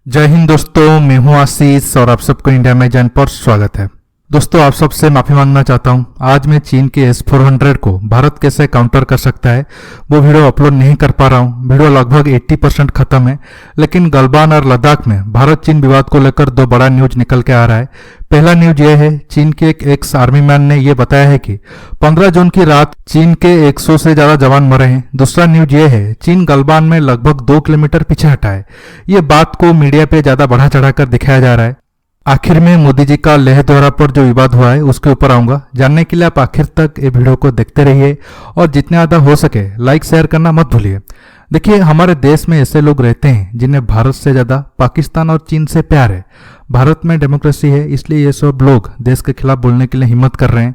जय हिंद दोस्तों, मैं हूं आशीष और आप सबको इंडिया मैगज़ीन पर स्वागत है। दोस्तों, आप सबसे माफी मांगना चाहता हूं। आज मैं चीन के S-400 को भारत कैसे काउंटर कर सकता है वो वीडियो अपलोड नहीं कर पा रहा हूं। वीडियो लगभग 80% खत्म है, लेकिन गलवान और लद्दाख में भारत चीन विवाद को लेकर दो बड़ा न्यूज निकल के आ रहा है। पहला न्यूज ये है, चीन के एक एक्स आर्मी मैन ने यह बताया है कि 15 जून की रात चीन के 100 से ज्यादा जवान मरे हैं। दूसरा न्यूज ये है, चीन गलवान में लगभग 2 किलोमीटर पीछे हटा है। ये बात को मीडिया पे ज्यादा बढ़ा चढ़ाकर दिखाया जा रहा है। आखिर में मोदी जी का लेह दौरा पर जो विवाद हुआ है उसके ऊपर आऊंगा। जानने के लिए आप आखिर तक ये वीडियो को देखते रहिए और जितने ज्यादा हो सके लाइक शेयर करना मत भूलिए। देखिए, हमारे देश में ऐसे लोग रहते हैं जिन्हें भारत से ज्यादा पाकिस्तान और चीन से प्यार है। भारत में डेमोक्रेसी है, इसलिए ये सब लोग देश के खिलाफ बोलने के लिए हिम्मत कर रहे हैं।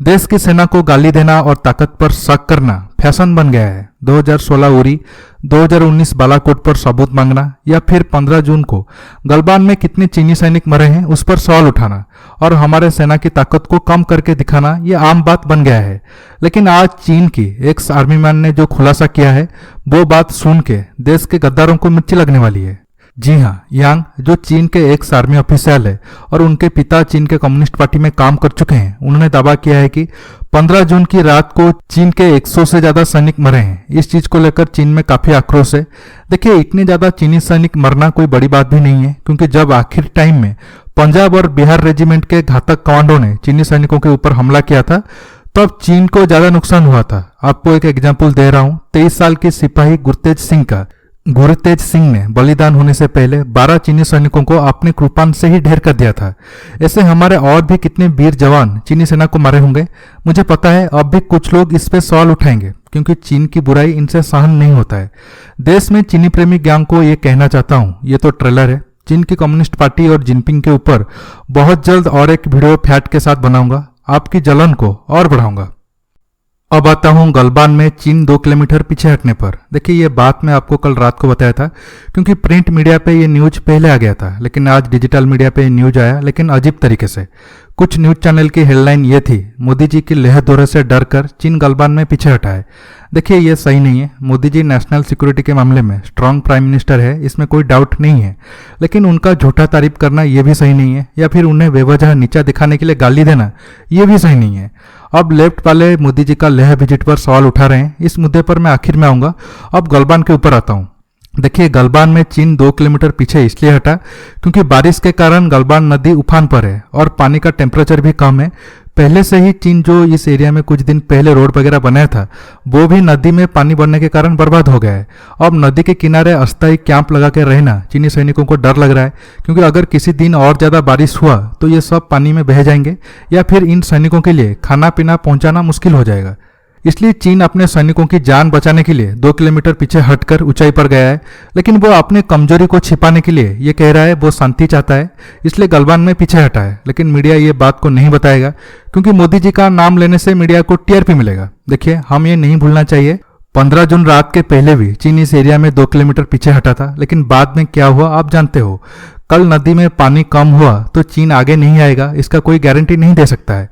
देश की सेना को गाली देना और ताकत पर शक करना फैशन बन गया है। 2016 उरी, 2019 बालाकोट पर सबूत मांगना या फिर 15 जून को गलवान में कितने चीनी सैनिक मरे हैं उस पर सवाल उठाना और हमारे सेना की ताकत को कम करके दिखाना ये आम बात बन गया है। लेकिन आज चीन की एक्स आर्मी मैन ने जो खुलासा किया है वो बात सुन के देश के गद्दारों को मिर्ची लगने वाली है। जी हाँ, यांग जो चीन के एक्स आर्मी ऑफिसर है और उनके पिता चीन के कम्युनिस्ट पार्टी में काम कर चुके हैं, उन्होंने दावा किया है कि 15 जून की रात को चीन के 100 से ज्यादा सैनिक मरे हैं। इस चीज को लेकर चीन में काफी आक्रोश है। देखिए, इतने ज्यादा चीनी सैनिक मरना कोई बड़ी बात भी नहीं है, क्योंकि जब आखिर टाइम में पंजाब और बिहार रेजिमेंट के घातक कमांडो ने चीनी सैनिकों के ऊपर हमला किया था तब चीन को ज्यादा नुकसान हुआ था। आपको एक एग्जाम्पल दे रहा हूं। 23 साल के सिपाही गुरतेज सिंह ने बलिदान होने से पहले 12 चीनी सैनिकों को अपने कृपान से ही ढेर कर दिया था। ऐसे हमारे और भी कितने वीर जवान चीनी सेना को मारे होंगे। मुझे पता है अब भी कुछ लोग इस पे सवाल उठाएंगे, क्योंकि चीन की बुराई इनसे सहन नहीं होता है। देश में चीनी प्रेमी गैंग को ये कहना चाहता हूँ, ये तो ट्रेलर है। चीन की कम्युनिस्ट पार्टी और जिनपिंग के ऊपर बहुत जल्द और एक वीडियो फैट के साथ बनाऊंगा, आपकी जलन को और बढ़ाऊंगा। अब आता हूं गलवान में चीन 2 किलोमीटर पीछे हटने पर। देखिए, ये बात मैं आपको कल रात को बताया था, क्योंकि प्रिंट मीडिया पे ये न्यूज पहले आ गया था, लेकिन आज डिजिटल मीडिया पे न्यूज आया, लेकिन अजीब तरीके से। कुछ न्यूज चैनल की हेडलाइन ये थी, मोदी जी की लेह दौरे से डरकर चीन गलवान में पीछे हटा है। देखिए, ये सही नहीं है। मोदी जी नेशनल सिक्योरिटी के मामले में स्ट्रांग प्राइम मिनिस्टर है, इसमें कोई डाउट नहीं है, लेकिन उनका झूठा तारीफ करना ये भी सही नहीं है, या फिर उन्हें बेवजह नीचा दिखाने के लिए गाली देना ये भी सही नहीं है। अब लेफ्ट वाले मोदी जी का लेह विजिट पर सवाल उठा रहे हैं। इस मुद्दे पर मैं आखिर में आऊंगा। अब गलवान के ऊपर आता हूं। देखिए, गलवान में चीन 2 किलोमीटर पीछे इसलिए हटा क्योंकि बारिश के कारण गलवान नदी उफान पर है और पानी का टेम्परेचर भी कम है। पहले से ही चीन जो इस एरिया में कुछ दिन पहले रोड वगैरह बनाया था वो भी नदी में पानी बढ़ने के कारण बर्बाद हो गया है। अब नदी के किनारे अस्थायी कैंप लगा के रहना चीनी सैनिकों को डर लग रहा है, क्योंकि अगर किसी दिन और ज्यादा बारिश हुआ तो ये सब पानी में बह जाएंगे या फिर इन सैनिकों के लिए खाना पीना पहुंचाना मुश्किल हो जाएगा। इसलिए चीन अपने सैनिकों की जान बचाने के लिए 2 किलोमीटर पीछे हटकर ऊंचाई पर गया है, लेकिन वो अपने कमजोरी को छिपाने के लिए ये कह रहा है वो शांति चाहता है, इसलिए गलवान में पीछे हटा है। लेकिन मीडिया ये बात को नहीं बताएगा, क्योंकि मोदी जी का नाम लेने से मीडिया को टीआरपी मिलेगा। देखिए, हम ये नहीं भूलना चाहिए, 15 जून रात के पहले भी चीन इस एरिया में 2 किलोमीटर पीछे हटा था, लेकिन बाद में क्या हुआ आप जानते हो। कल नदी में पानी कम हुआ तो चीन आगे नहीं आएगा, इसका कोई गारंटी नहीं दे सकता है।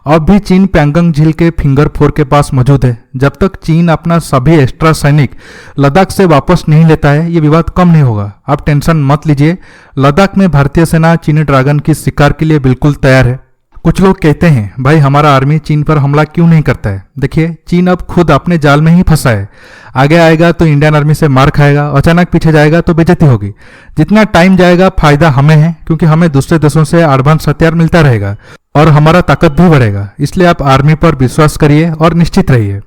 अब भी चीन पैंगोंग झील के फिंगर 4 के पास मौजूद है। जब तक चीन अपना सभी एक्स्ट्रा सैनिक लद्दाख से वापस नहीं लेता है ये विवाद कम नहीं होगा। आप टेंशन मत लीजिए, लद्दाख में भारतीय सेना चीनी ड्रैगन की शिकार के लिए बिल्कुल तैयार है। कुछ लोग कहते हैं भाई हमारा आर्मी चीन पर हमला क्यों नहीं करता है। देखिए, चीन अब खुद अपने जाल में ही फंसा है। आगे आएगा तो इंडियन आर्मी से मार खाएगा, अचानक पीछे जाएगा तो बेइज्जती होगी। जितना टाइम जाएगा फायदा हमें है, क्योंकि हमें दूसरे देशों से एडवांस हथियार मिलता रहेगा और हमारा ताकत भी बढ़ेगा। इसलिए आप आर्मी पर विश्वास करिए और निश्चित रहिए।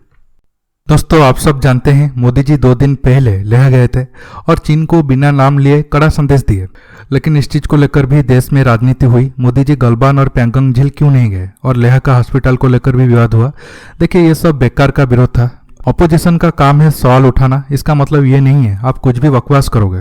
दोस्तों, आप सब जानते हैं मोदी जी 2 दिन पहले लेह गए थे और चीन को बिना नाम लिए कड़ा संदेश दिए, लेकिन इस चीज को लेकर भी देश में राजनीति हुई। मोदी जी गलवान और पैंगोंग झील क्यों नहीं गए और लेह का हॉस्पिटल को लेकर भी विवाद हुआ। देखिए, ये सब बेकार का विरोध था। अपोजिशन का काम है सवाल उठाना, इसका मतलब ये नहीं है आप कुछ भी बकवास करोगे।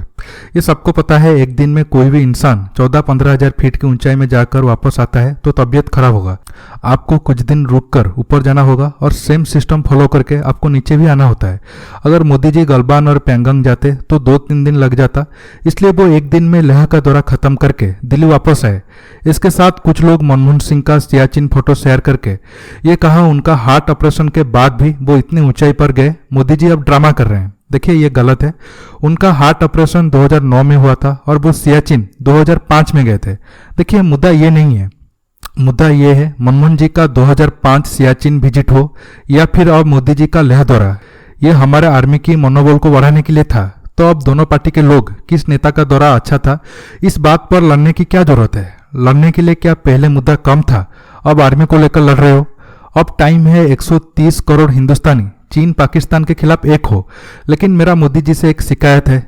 ये सबको पता है, एक दिन में कोई भी इंसान 14-15 हजार फीट की ऊंचाई में जाकर वापस आता है तो तबीयत खराब होगा। आपको कुछ दिन रुककर ऊपर जाना होगा और सेम सिस्टम फॉलो करके आपको नीचे भी आना होता है। अगर मोदी जी गलवान और पैंगोंग जाते तो 2-3 दिन लग जाता, इसलिए वो एक दिन में लेह का दौरा खत्म करके दिल्ली वापस आए। इसके साथ कुछ लोग मनमोहन सिंह का सियाचिन फोटो शेयर करके ये कहा उनका हार्ट ऑपरेशन के बाद भी वो इतनी ऊंचाई ऊंचाई पर गए, मोदी जी अब ड्रामा कर रहे हैं। देखिए ये गलत है। उनका हार्ट ऑपरेशन 2009 में हुआ था और वो सियाचिन 2005 में गए थे। देखिए मुद्दा ये नहीं है, मुद्दा ये है मनमोहन जी का 2005 सियाचिन विजिट हो या फिर अब मोदी जी का लेह दौरा, ये हमारे आर्मी की मनोबल को बढ़ाने के लिए था। तो अब दोनों पार्टी के लोग किस नेता का दौरा अच्छा था, इस बात पर लड़ने की क्या जरूरत है? लड़ने के लिए क्या पहले मुद्दा कम था, अब आर्मी को लेकर लड़ रहे हो? अब टाइम है 130 करोड़ हिंदुस्तानी चीन पाकिस्तान के खिलाफ एक हो। लेकिन मेरा मोदी जी से एक शिकायत है,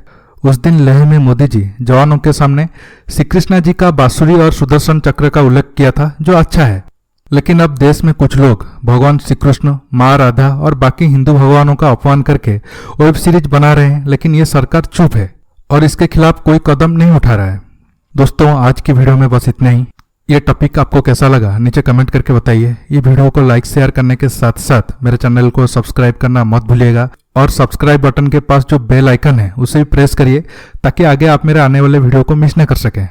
उस दिन लेह में मोदी जी जवानों के सामने श्री कृष्णा जी का बांसुरी और सुदर्शन चक्र का उल्लेख किया था, जो अच्छा है। लेकिन अब देश में कुछ लोग भगवान श्री कृष्ण, माँ राधा और बाकी हिंदू भगवानों का अपमान करके वेब सीरीज बना रहे हैं, लेकिन ये सरकार चुप है और इसके खिलाफ कोई कदम नहीं उठा रहा है। दोस्तों आज की वीडियो में बस इतना ही। ये टॉपिक आपको कैसा लगा नीचे कमेंट करके बताइए। ये वीडियो को लाइक शेयर करने के साथ साथ मेरे चैनल को सब्सक्राइब करना मत भूलिएगा और सब्सक्राइब बटन के पास जो बेल आइकन है उसे भी प्रेस करिए ताकि आगे आप मेरे आने वाले वीडियो को मिस न कर सकें।